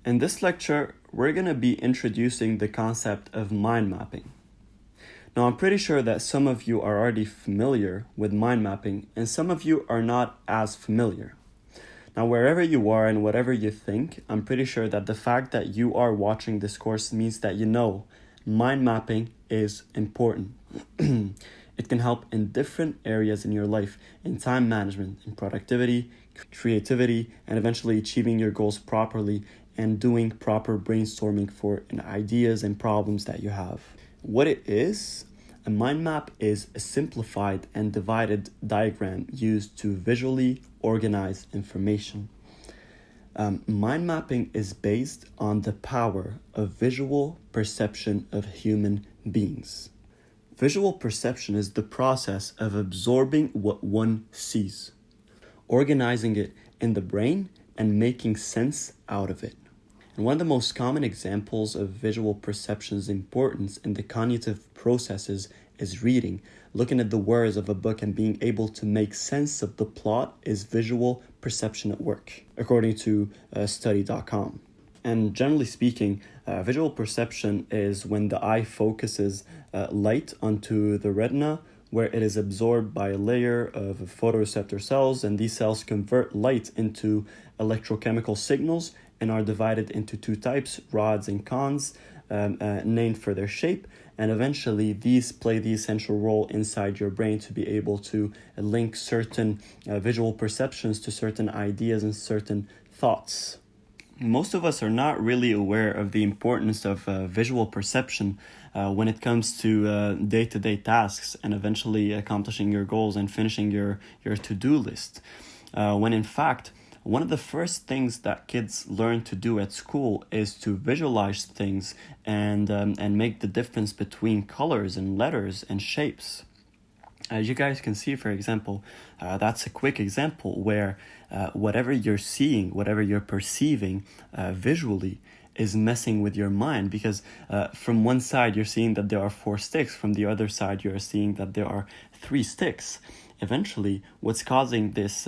In this lecture, we're going to be introducing the concept of mind mapping. Now, I'm pretty sure that some of you are already familiar with mind mapping and some of you are not as familiar. Now, wherever you are and whatever you think, I'm pretty sure that the fact that you are watching this course means that you know mind mapping is important. It can help in different areas in your life, in time management, in productivity, creativity, and eventually achieving your goals properly and doing proper brainstorming for ideas and problems that you have. What it is, a mind map is a simplified and divided diagram used to visually organize information. Mind mapping is based on the power of visual perception of human beings. Visual perception is the process of absorbing what one sees, organizing it in the brain, and making sense out of it. And one of the most common examples of visual perception's importance in the cognitive processes is reading. Looking at the words of a book and being able to make sense of the plot is visual perception at work, according to study.com. And generally speaking, visual perception is when the eye focuses light onto the retina, where it is absorbed by a layer of photoreceptor cells, and these cells convert light into electrochemical signals and are divided into two types, rods and cones, named for their shape. And eventually, these play the essential role inside your brain to be able to link certain visual perceptions to certain ideas and certain thoughts. Most of us are not really aware of the importance of visual perception when it comes to day-to-day tasks and eventually accomplishing your goals and finishing your to-do list. When in fact, one of the first things that kids learn to do at school is to visualize things and make the difference between colors and letters and shapes. As you guys can see, for example, that's a quick example where whatever you're seeing, whatever you're perceiving visually is messing with your mind, because from one side you're seeing that there are 4 sticks, from the other side you're seeing that there are 3 sticks. Eventually, what's causing this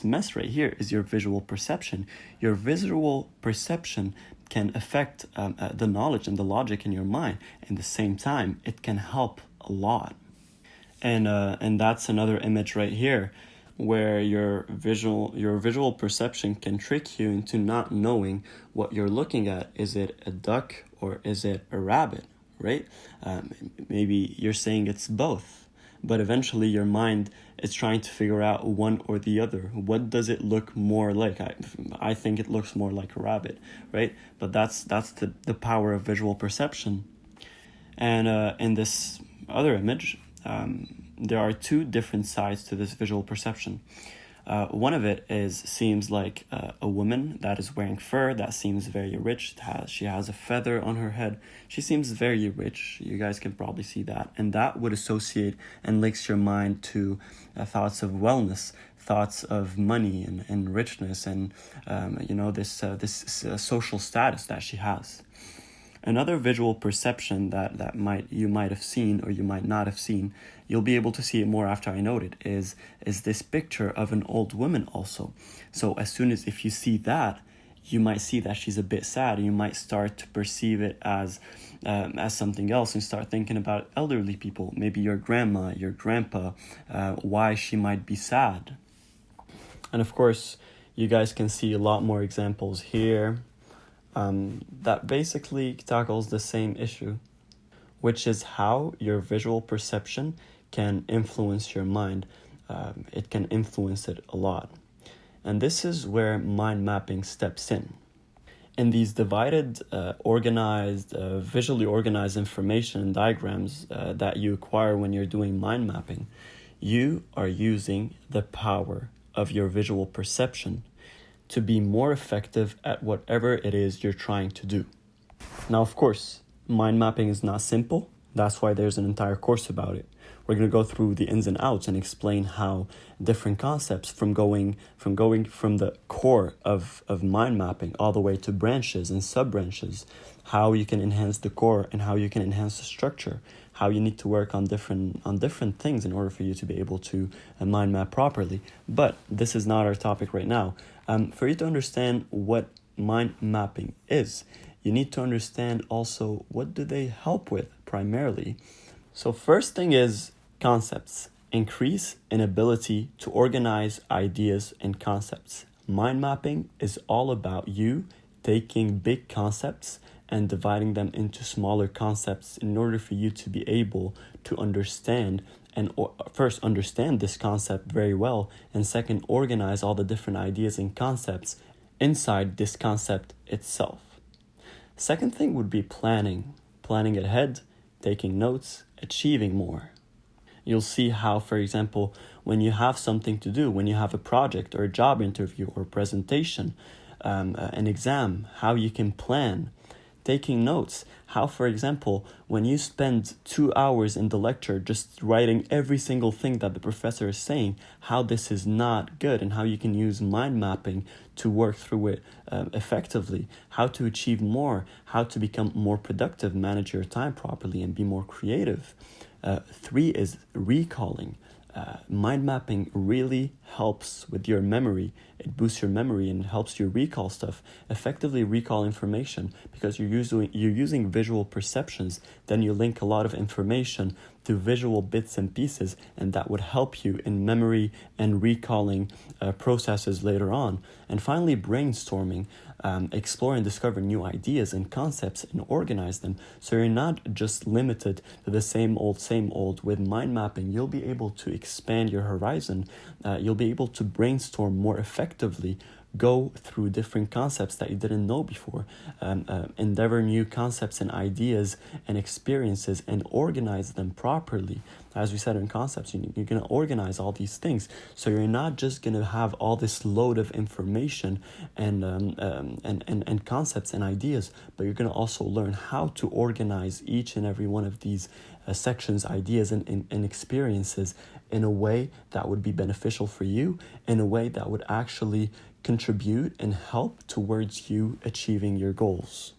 mess right here is your visual perception. Your visual perception can affect the knowledge and the logic in your mind. At the same time, it can help a lot. And that's another image right here, where your visual perception can trick you into not knowing what you're looking at. Is it a duck or is it a rabbit, right? Maybe you're saying it's both. But eventually your mind is trying to figure out one or the other. What does it look more like? I think it looks more like a rabbit, right? But that's the power of visual perception. And in this other image, there are 2 different sides to this visual perception. One of it seems like a woman that is wearing fur, that seems very rich. She has a feather on her head. She seems very rich. You guys can probably see that. And that would associate and links your mind to thoughts of wellness, thoughts of money and richness and, this social status that she has. Another visual perception that you might have seen or you might not have seen, you'll be able to see it more after I note it, is this picture of an old woman also. So as soon as if you see that, you might see that she's a bit sad, and you might start to perceive it as something else and start thinking about elderly people, maybe your grandma, your grandpa, why she might be sad. And of course, you guys can see a lot more examples here. That basically tackles the same issue, which is how your visual perception can influence your mind. It can influence it a lot. And this is where mind mapping steps in. In these divided, visually organized information and diagrams that you acquire when you're doing mind mapping, you are using the power of your visual perception to be more effective at whatever it is you're trying to do. Now, of course, mind mapping is not simple. That's why there's an entire course about it. We're going to go through the ins and outs and explain how different concepts from going from the core of mind mapping all the way to branches and sub-branches, how you can enhance the core and how you can enhance the structure, how you need to work on different things in order for you to be able to mind map properly. But this is not our topic right now. For you to understand what mind mapping is, you need to understand also what do they help with primarily. So first thing is concepts. Increase in ability to organize ideas and concepts. Mind mapping is all about you taking big concepts and dividing them into smaller concepts in order for you to be able to understand and first understand this concept very well, and second, organize all the different ideas and concepts inside this concept itself. Second thing would be planning ahead, taking notes, achieving more. You'll see how, for example, when you have something to do, when you have a project or a job interview or presentation, an exam, how you can plan. Taking notes, how, for example, when you spend 2 hours in the lecture just writing every single thing that the professor is saying, how this is not good and how you can use mind mapping to work through it effectively, how to achieve more, how to become more productive, manage your time properly, and be more creative. 3 is recalling. Mind mapping really helps with your memory. It boosts your memory and helps you recall stuff, effectively recall information, because you're using visual perceptions. Then you link a lot of information to visual bits and pieces, and that would help you in memory and recalling processes later on. And finally, brainstorming. Explore and discover new ideas and concepts and organize them, so you're not just limited to the same old. With mind mapping, you'll be able to expand your horizon. You'll be able to brainstorm more effectively, go through different concepts that you didn't know before, endeavor new concepts and ideas and experiences and organize them properly. As we said in concepts, you're going to organize all these things. So you're not just going to have all this load of information and concepts and ideas, but you're going to also learn how to organize each and every one of these sections, ideas, and experiences in a way that would be beneficial for you, in a way that would actually contribute and help towards you achieving your goals.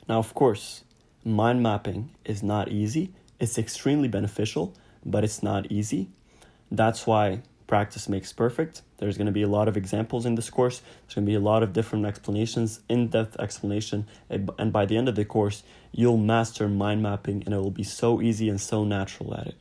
Now, of course, mind mapping is not easy. It's extremely beneficial, but it's not easy. That's why practice makes perfect. There's going to be a lot of examples in this course. There's going to be a lot of different explanations, in-depth explanation. And by the end of the course, you'll master mind mapping and it will be so easy and so natural at it.